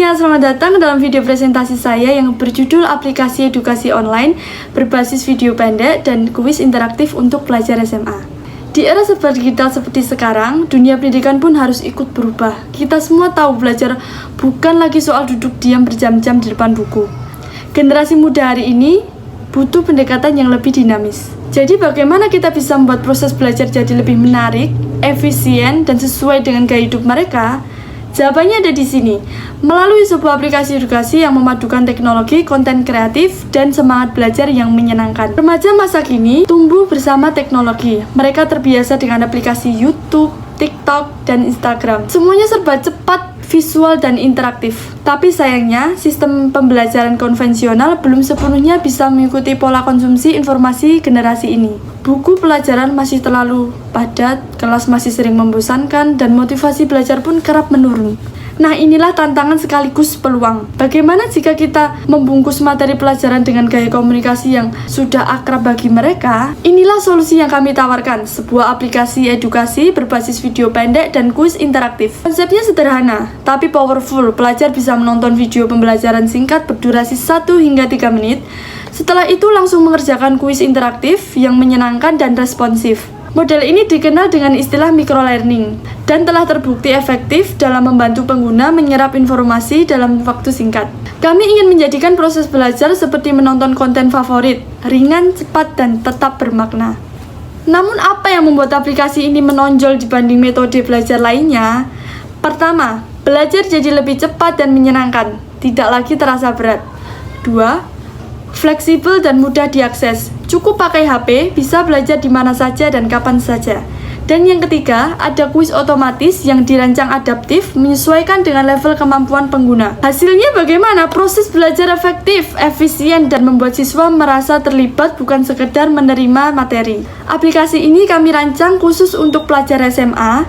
semuanya, selamat datang dalam video presentasi saya yang berjudul Aplikasi Edukasi Online berbasis video pendek dan kuis interaktif untuk pelajar SMA. Di era serba digital seperti sekarang, dunia pendidikan pun harus ikut berubah. Kita semua tahu belajar bukan lagi soal duduk diam berjam-jam di depan buku. Generasi muda hari ini butuh pendekatan yang lebih dinamis. Jadi bagaimana kita bisa membuat proses belajar jadi lebih menarik, efisien, dan sesuai dengan gaya hidup mereka? Jawabannya ada di sini, melalui sebuah aplikasi edukasi yang memadukan teknologi, konten kreatif, dan semangat belajar yang menyenangkan. Remaja masa kini tumbuh bersama teknologi. Mereka terbiasa dengan aplikasi YouTube, TikTok, dan Instagram. Semuanya serba cepat, visual, dan interaktif. Tapi sayangnya, sistem pembelajaran konvensional belum sepenuhnya bisa mengikuti pola konsumsi informasi generasi ini. Buku pelajaran masih terlalu padat, kelas masih sering membosankan, dan motivasi belajar pun kerap menurun. Nah, inilah tantangan sekaligus peluang. Bagaimana jika kita membungkus materi pelajaran dengan gaya komunikasi yang sudah akrab bagi mereka? Inilah solusi yang kami tawarkan, sebuah aplikasi edukasi berbasis video pendek dan kuis interaktif. Konsepnya sederhana, tapi powerful. Pelajar bisa menonton video pembelajaran singkat berdurasi 1 hingga 3 menit. Setelah itu langsung mengerjakan kuis interaktif yang menyenangkan dan responsif. Model ini dikenal dengan istilah microlearning dan telah terbukti efektif dalam membantu pengguna menyerap informasi dalam waktu singkat. Kami ingin menjadikan proses belajar seperti menonton konten favorit, ringan, cepat, dan tetap bermakna. Namun apa yang membuat aplikasi ini menonjol dibanding metode belajar lainnya? Pertama, belajar jadi lebih cepat dan menyenangkan, tidak lagi terasa berat. 2. Fleksibel dan mudah diakses. Cukup pakai HP, bisa belajar di mana saja dan kapan saja. Dan yang ketiga, ada kuis otomatis yang dirancang adaptif, menyesuaikan dengan level kemampuan pengguna. Hasilnya bagaimana? Proses belajar efektif, efisien, dan membuat siswa merasa terlibat bukan sekedar menerima materi. Aplikasi ini kami rancang khusus untuk pelajar SMA,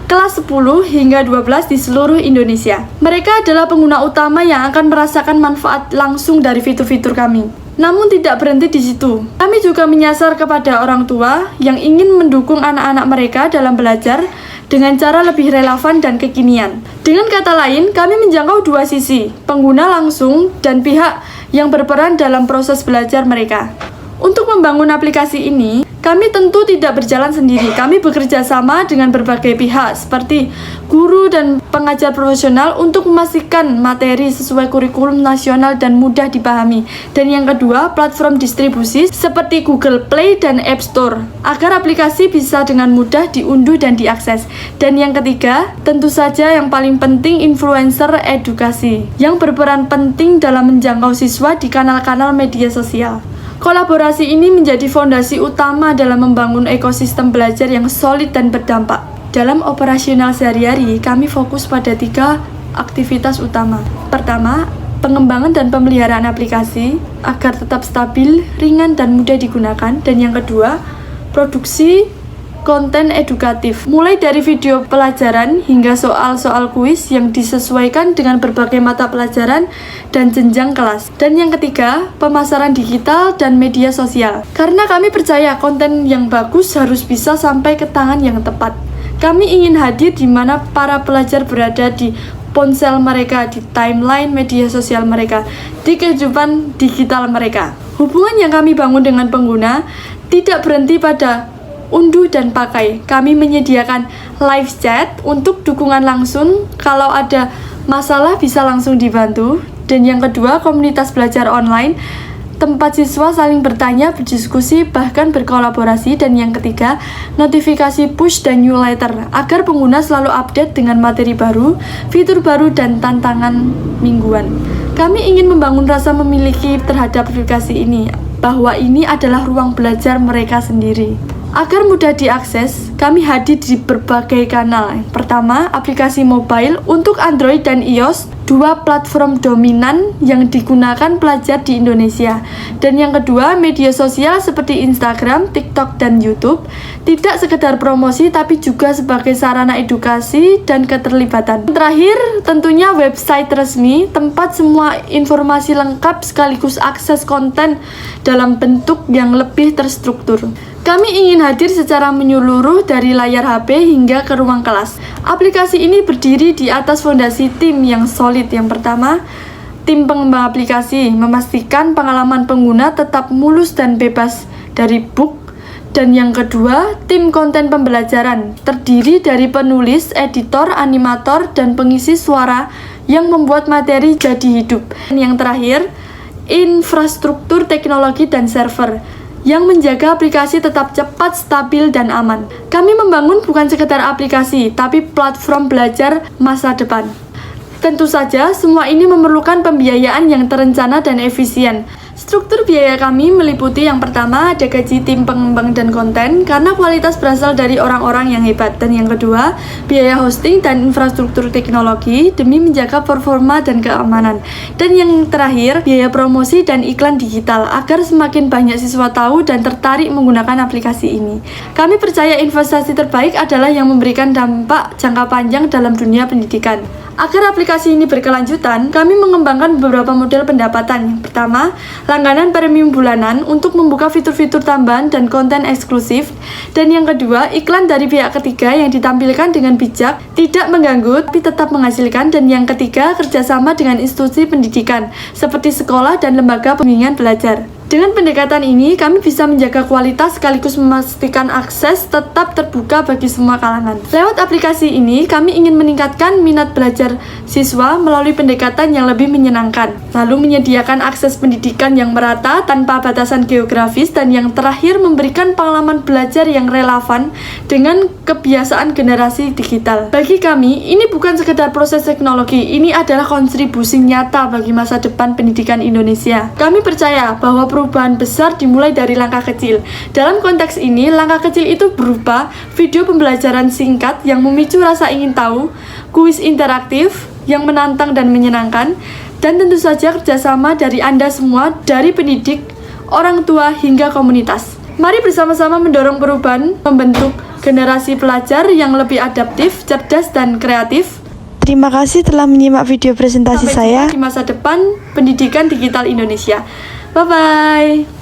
kelas 10 hingga 12 di seluruh Indonesia. Mereka adalah pengguna utama yang akan merasakan manfaat langsung dari fitur-fitur kami. Namun tidak berhenti di situ. Kami juga menyasar kepada orang tua yang ingin mendukung anak-anak mereka dalam belajar dengan cara lebih relevan dan kekinian. Dengan kata lain, kami menjangkau dua sisi, pengguna langsung dan pihak yang berperan dalam proses belajar mereka. Untuk membangun aplikasi ini, kami tentu tidak berjalan sendiri. Kami bekerja sama dengan berbagai pihak seperti guru dan pengajar profesional untuk memastikan materi sesuai kurikulum nasional dan mudah dipahami. Dan yang kedua, platform distribusi seperti Google Play dan App Store agar aplikasi bisa dengan mudah diunduh dan diakses. Dan yang ketiga, tentu saja yang paling penting, influencer edukasi yang berperan penting dalam menjangkau siswa di kanal-kanal media sosial. Kolaborasi ini menjadi fondasi utama dalam membangun ekosistem belajar yang solid dan berdampak. Dalam operasional sehari-hari, kami fokus pada 3 aktivitas utama. Pertama, pengembangan dan pemeliharaan aplikasi agar tetap stabil, ringan, dan mudah digunakan. Dan yang kedua, produksi konten edukatif, mulai dari video pelajaran hingga soal-soal kuis yang disesuaikan dengan berbagai mata pelajaran dan jenjang kelas. Dan yang ketiga, pemasaran digital dan media sosial. Karena kami percaya konten yang bagus harus bisa sampai ke tangan yang tepat. Kami ingin hadir di mana para pelajar berada di ponsel mereka, di timeline media sosial mereka, di kehidupan digital mereka. Hubungan yang kami bangun dengan pengguna tidak berhenti pada unduh dan pakai. Kami menyediakan live chat untuk dukungan langsung. Kalau ada masalah bisa langsung dibantu. Dan yang kedua, komunitas belajar online, tempat siswa saling bertanya, berdiskusi, bahkan berkolaborasi. Dan yang ketiga, notifikasi push dan newsletter agar pengguna selalu update dengan materi baru, fitur baru, dan tantangan mingguan. Kami ingin membangun rasa memiliki terhadap aplikasi ini, bahwa ini adalah ruang belajar mereka sendiri. Agar mudah diakses, kami hadir di berbagai kanal. Pertama, aplikasi mobile untuk Android dan iOS, 2 platform dominan yang digunakan pelajar di Indonesia. Dan yang kedua, media sosial seperti Instagram, TikTok, dan YouTube. Tidak sekedar promosi, tapi juga sebagai sarana edukasi dan keterlibatan. Terakhir, tentunya website resmi, tempat semua informasi lengkap sekaligus akses konten dalam bentuk yang lebih terstruktur. Kami ingin hadir secara menyeluruh dari layar HP hingga ke ruang kelas. Aplikasi ini berdiri di atas fondasi tim yang solid. Yang pertama, tim pengembang aplikasi memastikan pengalaman pengguna tetap mulus dan bebas dari bug. Dan yang kedua, tim konten pembelajaran terdiri dari penulis, editor, animator, dan pengisi suara yang membuat materi jadi hidup. Dan yang terakhir, infrastruktur teknologi dan server yang menjaga aplikasi tetap cepat, stabil, dan aman. Kami membangun bukan sekedar aplikasi, tapi platform belajar masa depan. Tentu saja, semua ini memerlukan pembiayaan yang terencana dan efisien. Struktur biaya kami meliputi yang pertama ada gaji tim pengembang dan konten karena kualitas berasal dari orang-orang yang hebat. Dan yang kedua, biaya hosting dan infrastruktur teknologi demi menjaga performa dan keamanan. Dan yang terakhir, biaya promosi dan iklan digital agar semakin banyak siswa tahu dan tertarik menggunakan aplikasi ini. Kami percaya investasi terbaik adalah yang memberikan dampak jangka panjang dalam dunia pendidikan. Agar aplikasi ini berkelanjutan, kami mengembangkan beberapa model pendapatan. Yang pertama, langganan premium bulanan untuk membuka fitur-fitur tambahan dan konten eksklusif. Dan yang kedua, iklan dari pihak ketiga yang ditampilkan dengan bijak, tidak mengganggu, tapi tetap menghasilkan. Dan yang ketiga, kerjasama dengan institusi pendidikan, seperti sekolah dan lembaga pembimbingan belajar. Dengan pendekatan ini, kami bisa menjaga kualitas sekaligus memastikan akses tetap terbuka bagi semua kalangan. Lewat aplikasi ini, kami ingin meningkatkan minat belajar siswa melalui pendekatan yang lebih menyenangkan, lalu menyediakan akses pendidikan yang merata tanpa batasan geografis, dan yang terakhir memberikan pengalaman belajar yang relevan dengan kebiasaan generasi digital. Bagi kami, ini bukan sekedar proses teknologi, ini adalah kontribusi nyata bagi masa depan pendidikan Indonesia. Kami percaya bahwa perubahan besar dimulai dari langkah kecil. Dalam konteks ini, langkah kecil itu berupa video pembelajaran singkat yang memicu rasa ingin tahu, kuis interaktif yang menantang dan menyenangkan, dan tentu saja kerjasama dari Anda semua, dari pendidik, orang tua, hingga komunitas. Mari bersama-sama mendorong perubahan, membentuk generasi pelajar yang lebih adaptif, cerdas, dan kreatif. Terima kasih telah menyimak video presentasi saya. Sampai jumpa di masa depan pendidikan digital Indonesia. Bye-bye.